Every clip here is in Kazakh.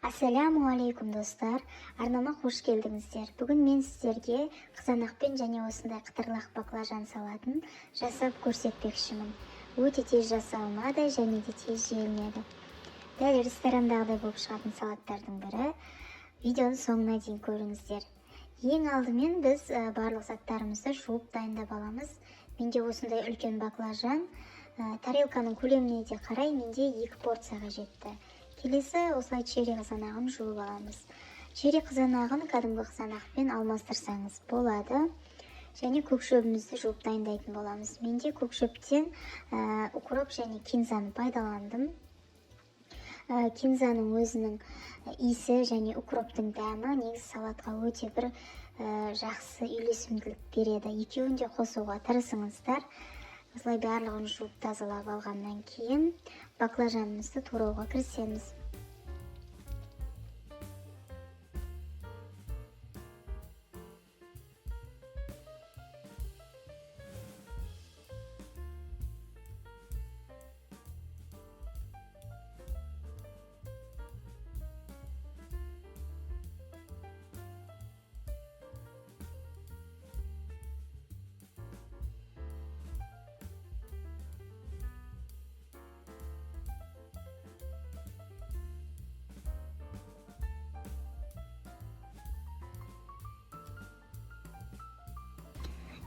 Ассаляму алейкум достар, арнама қош келдіңіздер. Бүгін мен сіздерге қызанақпен және осындай қытырлақ баклажан салатын жасап көрсетпекшімін. Өте тез жасалынады және де тез желінеді. Дәл ресторандағыдай болып шығатын салаттардың бірі. Видеоны соңына дейін көріңіздер. Ең алдымен біз барлық заттарымызды жуып дайындап аламыз. Менде осындай үлкен баклажан, тарелканың көлеміне де қарай менде 2 порцияға жетті. Келесі осылай черри қызанағын жуып аламыз. Черри қызанағын кәдімгі қызанақпен алмастырсаңыз болады. Және көкшөбімізді жуып дайындайтын боламыз. Менде көкшөптен укроп және кинзаны пайдаландым. Кинзаның өзінің иісі және укроптың дәмі негізі салатқа өте бір жақсы үйлесімділік береді. Екеуін де қосуға тырысыңыздар. Осылай барлығын жуып тазалап алғаннан кейін баклажанымызды турауға кірісеміз.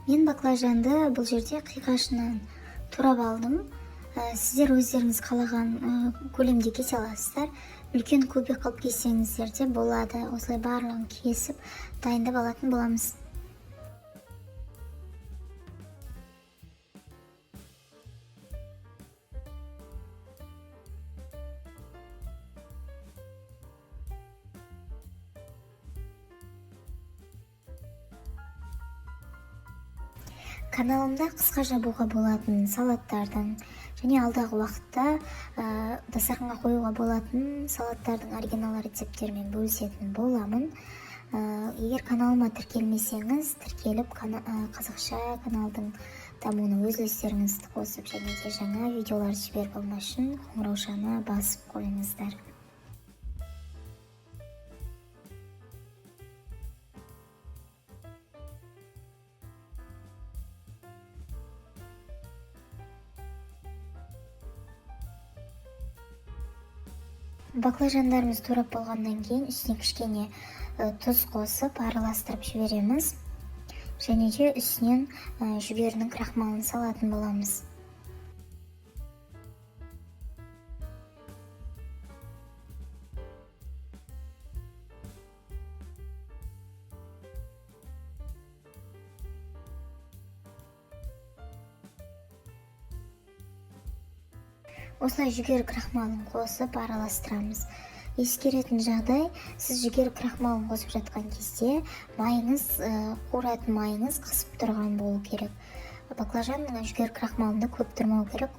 Мен баклажанды бұл жерде қиғашынан турап алдым. Сіздер өздеріңіз қалаған көлемде кесе аласыздар. Үлкен көбе қылып кессеңіздер де болады. Осылай барлығын кесіп дайындап алатын боламыз. Каналымда қысқа жабуға болатын салаттардың және алдағы уақытта дастарханға қоюға болатын салаттардың оригинал рецепттерімен бөлісетін боламын. Егер каналыма тіркелмесеңіз, тіркеліп қазақша каналдың дамуына өз үлестеріңізді қосып және де жаңа видеолар жіберіп алмас үшін қоңыраушаны басып қойыңыздар. Баклажандарымыз турап болғаннан кейін үстіне кішкене тұз қосып араластырып жібереміз. Және де үстінен жүгерінің крахмалын салатын боламыз. Осылай жүгері крахмалын қосып араластырамыз. Ескеретін жағдай, сіз жүгері крахмалын қосып жатқан кезде майыңыз, қуыратын майыңыз қысып тұрған болу керек. Баклажан жүгері крахмалында көп тұрмау керек.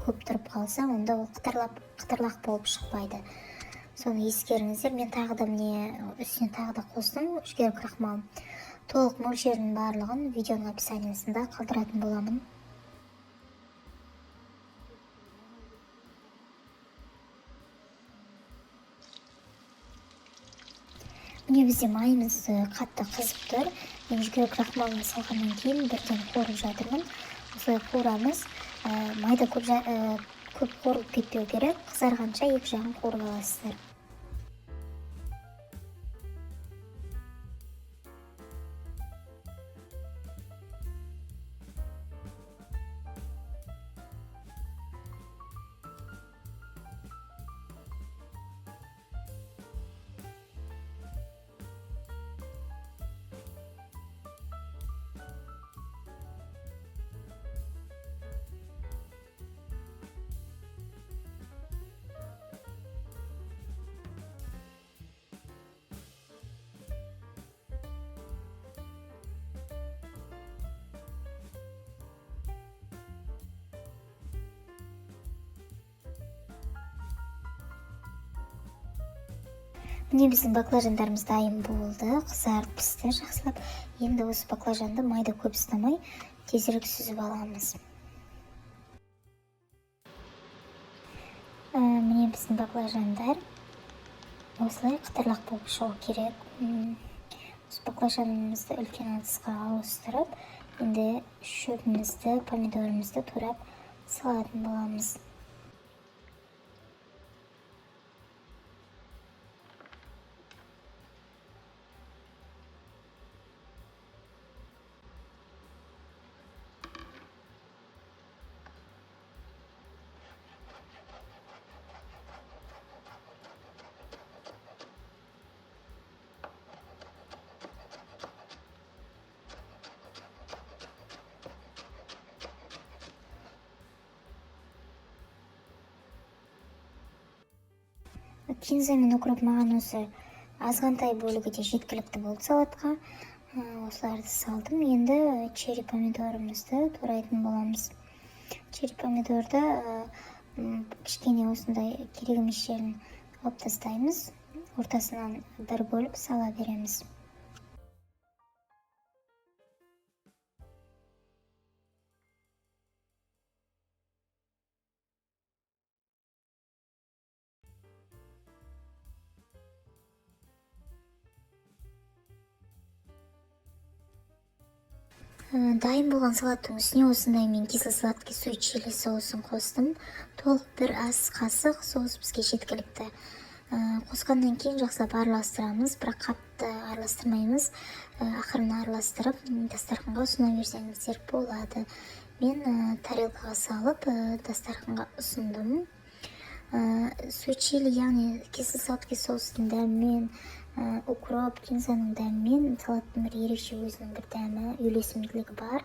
Көп тұрып қалса, онда ол қытырлақ болып шықпайды. Соны ескеріңіздер. Мен тағы да үстіне тағы да қостым жүгері крахмалын. Толық мөлшерінің барлығын видеоның описаниясында қалдыратын боламын. Міне бізде майымыз қатты қызып тұр. Мен жүгері крахмалын салғаннан кейін бірден қуырып жатырмын. Осылай қуырамыз. Майда көп қуырылып кетпеу керек. Қызарғанша екі жағын қуырып аласыздар. Міне біздің баклажандарымыз дайын болды, қызарып пісті жақсылап. Енді осы баклажанды майда көп ұстамай тезірек сүзіп аламыз. Міне біздің баклажандар. осылай қытырлақ болып шығу керек. Баклажанымызды үлкен ыдысқа ауыстырып, енді шөбімізді, помидорымызды турап салатын боламыз. Кинза мен укроп маған осы азғантай бөлігі де жеткілікті болды салатқа. Осыларды салдым. Енді черри помидорымызды турайтын боламыз. Черри помидорды кішкене осындай керек емес жерін алып тастаймыз. Ортасынан бір бөліп сала береміз. Дайын болған салаттың үстіне осындай мен кисло-сладкий суй чили соусын қостым. Толық бір ас қасық соус бізге жеткілікті. Қосқаннан кейін жақсылап араластырамыз, бірақ қатты араластырмаймыз. Ақырын араластырып, дастарханға ұсына берсеңіздер болады. Мен тарелкаға салып, дастарханға ұсындым. Суй чили, яғни кисло-сладкий соустың дәмімен, укроп, кинзаның дәмімен салаттың бір ерекше өзінің бір дәмі, үйлесімділігі бар.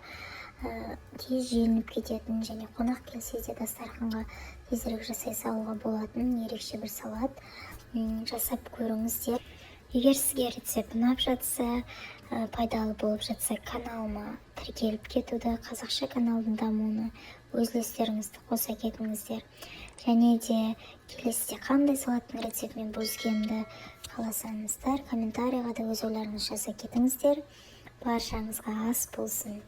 Тез желініп кететін және қонақ келсе де дастарханға тезірек жасай салуға болатын ерекше бір салат. Жасап көріңіздер. Егер сізге рецепт ұнап жатса, пайдалы болып жатса, каналыма тіркеліп кетуді, қазақша каналдың дамуына өз үлестеріңізді қоса кетіңіздер. Және де келесіде қандай салаттың рецептімен бөліскенімді қаласаңыздар, комментарийға да өз ойларыңызды жаза кетіңіздер. Баршаңызға ас болсын.